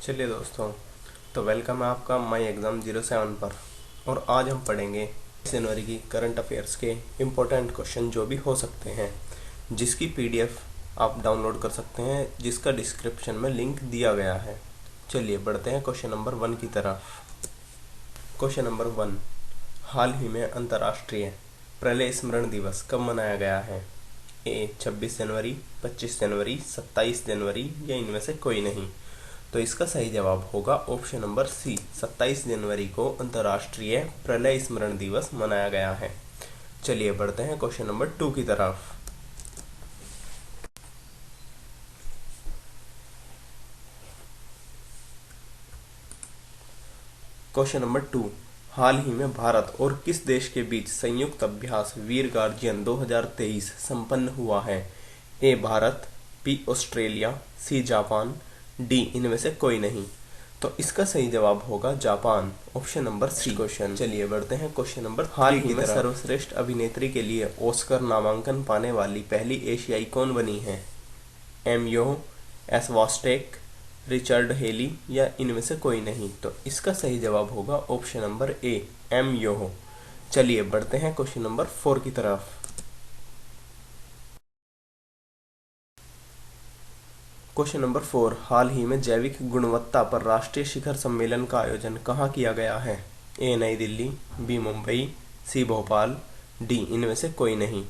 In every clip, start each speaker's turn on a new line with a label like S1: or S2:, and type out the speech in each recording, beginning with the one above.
S1: चलिए दोस्तों, तो वेलकम है आपका माई एग्ज़ाम 07 पर। और आज हम पढ़ेंगे जनवरी की करंट अफेयर्स के इम्पोर्टेंट क्वेश्चन जो भी हो सकते हैं, जिसकी पीडीएफ आप डाउनलोड कर सकते हैं, जिसका डिस्क्रिप्शन में लिंक दिया गया है। चलिए बढ़ते हैं क्वेश्चन नंबर 1 की तरफ। क्वेश्चन नंबर 1, हाल ही में अंतर्राष्ट्रीय प्रलय स्मरण दिवस कब मनाया गया है? ए 26 जनवरी, 25 जनवरी, 27 जनवरी या इनमें से कोई नहीं। तो इसका सही जवाब होगा ऑप्शन नंबर सी, 27 जनवरी को अंतर्राष्ट्रीय प्रलय स्मरण दिवस मनाया गया है। चलिए बढ़ते हैं क्वेश्चन नंबर 2 की तरफ। क्वेश्चन नंबर 2, हाल ही में भारत और किस देश के बीच संयुक्त अभ्यास वीर गार्जियन 2023 संपन्न हुआ है? A Bharat, B Australia, C Japan, D इनमें से कोई नहीं। तो इसका सही जवाब होगा Japan, option number C question. चलिए बढ़ते हैं क्वेश्चन नंबर 3 हाल ही में सर्वश्रेष्ठ अभिनेत्री के लिए ऑस्कर नामांकन पाने वाली पहली एशियाई कौन बनी है? एम यो, एस वास्टेक, रिचर्ड हेली या इनमें से कोई नहीं। तो इसका सही जवाब होगा ऑप्शन नंबर ए, एम यो। चलिए बढ़ते हैं क्वेश्चन नंबर 4 की तरफ। क्वेश्चन नंबर 4, हाल ही में जैविक गुणवत्ता पर राष्ट्रीय शिखर सम्मेलन का आयोजन कहाँ किया गया है? ए नई दिल्ली, बी मुंबई, सी भोपाल, डी इनमें से कोई नहीं।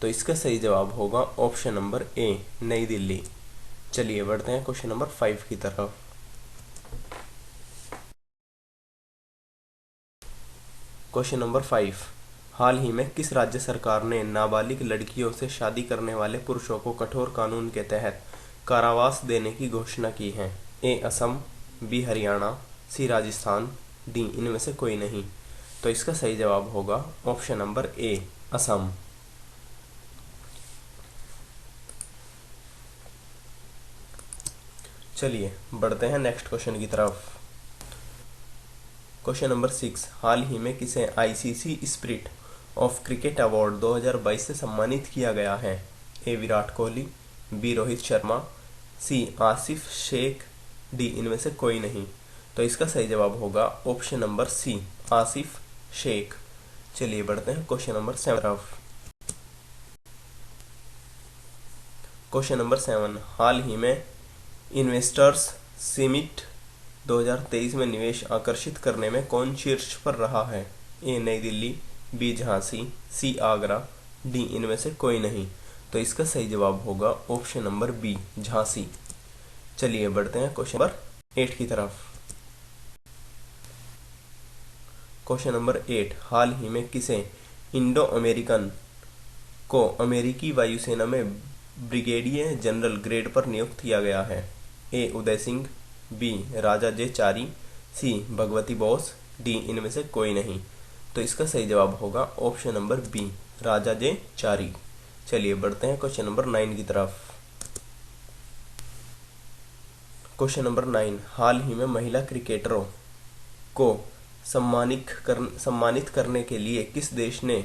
S1: तो इसका सही जवाब होगा ऑप्शन नंबर ए, नई दिल्ली। चलिए बढ़ते हैं क्वेश्चन नंबर 5 की तरफ। क्वेश्चन नंबर 5, हाल ही में किस राज्य सरकार ने नाबालिग लड़कियों से शादी करने वाले पुरुषों को कठोर कानून के तहत कारावास देने की घोषणा की है? ए असम, बी हरियाणा, सी राजस्थान, डी इनमें से कोई नहीं। तो इसका सही जवाब होगा ऑप्शन नंबर ए, असम। चलिए बढ़ते हैं नेक्स्ट क्वेश्चन की तरफ। क्वेश्चन नंबर 6, हाल ही में किसे ICC spirit of cricket award 2022 से सम्मानित किया गया है? A Virat Kohli, B Rohit Sharma, C Asif Sheikh, D इनमें से कोई नहीं। तो इसका सही जवाब होगा option number C, Asif Sheikh. चलिए बढ़ते हैं क्वेश्चन नंबर 7। क्वेश्चन नंबर 7, हाल ही में इन्वेस्टर्स समिट 2023 में निवेश आकर्षित करने में कौन शीर्ष पर रहा है? ए नई दिल्ली, बी झांसी, सी आगरा, डी इनमें से कोई नहीं। तो इसका सही जवाब होगा ऑप्शन नंबर बी, झांसी। चलिए बढ़ते हैं क्वेश्चन नंबर 8 की तरफ। क्वेश्चन नंबर 8, हाल ही में किसे इंडो अमेरिकन को अमेरिकी वायुसेना में ब्रिगेडियर जनरल ग्रेड पर नियुक्त किया गया है? ए उदय सिंह, बी राजा जे चारी, सी भगवती बोस, डी इनमें से कोई नहीं। तो इसका सही जवाब होगा ऑप्शन नंबर बी, राजा जे चारी। चलिए बढ़ते हैं क्वेश्चन नंबर 9 की तरफ। क्वेश्चन नंबर 9, हाल ही में महिला क्रिकेटरों को सम्मानित करने के लिए किस देश ने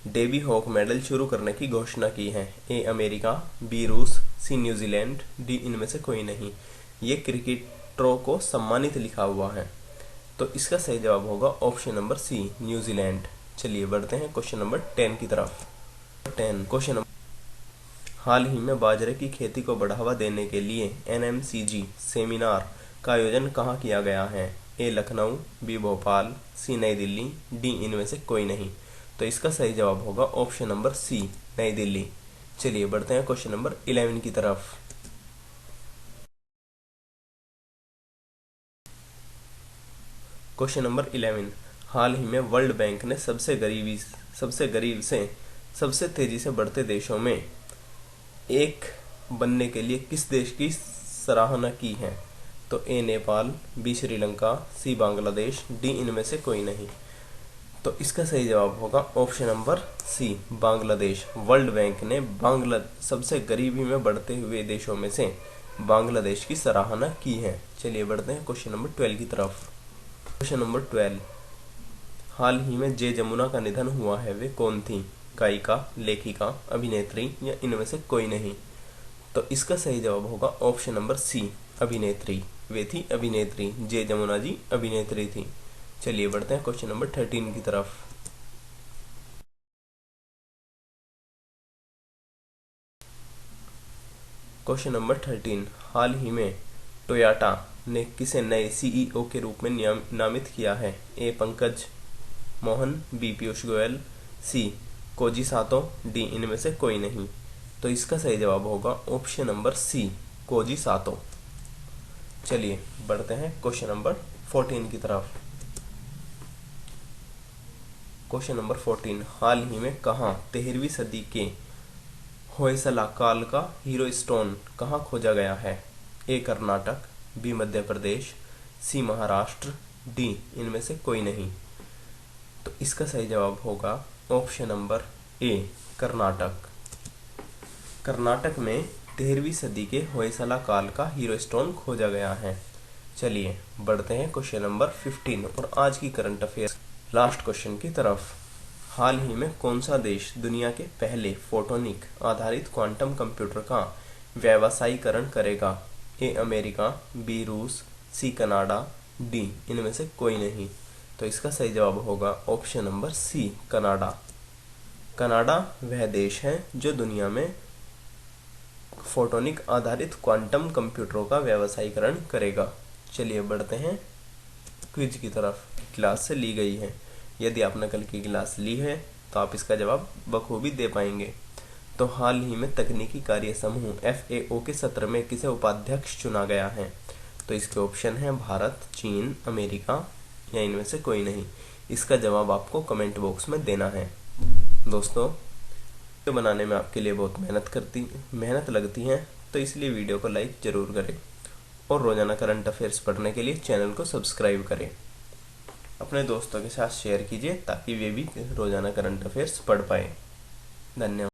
S1: डेवी हॉक मेडल शुरू करने की घोषणा की है? ए अमेरिका, बी रूस, सी न्यूजीलैंड, डी इनमें से कोई नहीं। ये क्रिकेटरों को सम्मानित लिखा हुआ है, तो इसका सही जवाब होगा ऑप्शन नंबर सी, न्यूजीलैंड। चलिए बढ़ते हैं क्वेश्चन नंबर 10 की तरफ। 10 क्वेश्चन नंबर, हाल ही में बाजरे की खेती को बढ़ावा देने के लिए एनएमसीजी सेमिनार का आयोजन कहाँ किया गया है? ए लखनऊ, बी भोपाल, सी नई दिल्ली, डी इनमें से कोई नहीं। तो इसका सही जवाब होगा ऑप्शन नंबर सी, नई दिल्ली। चलिए बढ़ते हैं क्वेश्चन नंबर 11 की तरफ। क्वेश्चन नंबर 11, हाल ही में वर्ल्ड बैंक ने सबसे गरीब से सबसे तेजी से बढ़ते देशों में एक बनने के लिए किस देश की सराहना की है? तो A Nepal, B Sri Lanka, C Bangladesh, D इनमें से कोई नहीं। तो इसका सही जवाब होगा option number C, Bangladesh. World bank ने सबसे गरीबी में बढ़ते हुए देशों में से बांग्लादेश की सराहना की है। चलिए बढ़ते हैं क्वेश्चन नंबर 12 की तरफ। क्वेश्चन नंबर 12, हाल ही में जे जमुना का निधन हुआ है, वे कौन थी? गायिका, लेखिका, अभिनेत्री या इनमें से कोई नहीं। तो इसका सही जवाब होगा ऑप्शन नंबर सी, अभिनेत्री। वे थी अभिनेत्री। जे जमुना जी अभिनेत्री थी। चलिए बढ़ते हैं क्वेश्चन नंबर 13 की तरफ। क्वेश्चन नंबर 13, हाल ही में टोयोटा ने किसे नए सीईओ के रूप में नामित किया है? ए पंकज मोहन, बी पीयूष गोयल, सी koji सातो, डी इनमें से कोई नहीं। तो इसका सही जवाब होगा ऑप्शन नंबर सी, koji सातो। चलिए बढ़ते हैं क्वेश्चन नंबर 14 की तरफ। क्वेश्चन नंबर 14, हाल ही में कहाँ 13वीं सदी के होयसला काल का हीरो स्टोन कहाँ खोजा गया है? ए कर्नाटक, बी मध्य प्रदेश, सी महाराष्ट्र, डी इनमें से कोई नहीं। तो इसका सही जवाब होगा option number A, Karnataka. Karnataka में 13वीं सदी के होयसला काल का हीरो स्टोन खोजा गया है। चलिए बढ़ते हैं क्वेश्चन नंबर 15 और आज की करंट अफेयर लास्ट क्वेश्चन की तरफ। हाल ही में कौन सा देश दुनिया के पहले फोटोनिक आधारित क्वांटम कंप्यूटर का व्यवसायीकरण करेगा? ए अमेरिका, बी रूस, सी कनाडा, डी इनमें से कोई नहीं। तो इसका सही जवाब होगा option number C, Canada. Canada वह देश है जो दुनिया में फोटोनिक आधारित क्वांटम कंप्यूटरों का व्यवसायीकरण करेगा। चलिए बढ़ते हैं क्विज की तरफ। क्लास से ली गई है। यदि आपने कल की क्लास ली है तो आप इसका जवाब बखूबी दे पाएंगे। तो हाल ही में तकनीकी कार्य समूह FAO के सत्र में किसे उपाध्यक्ष चुना गया है? तो इसके ऑप्शन है भारत, चीन, अमेरिका या इनमें से कोई नहीं। इसका जवाब आपको कमेंट बॉक्स में देना है। दोस्तों, वीडियो बनाने में आपके लिए बहुत मेहनत लगती है, तो इसलिए वीडियो को लाइक जरूर करें और रोजाना करंट अफेयर्स पढ़ने के लिए चैनल को सब्सक्राइब करें। अपने दोस्तों के साथ शेयर कीजिए ताकि वे भी रोजाना करंट अफेयर्स पढ़ पाए। धन्यवाद।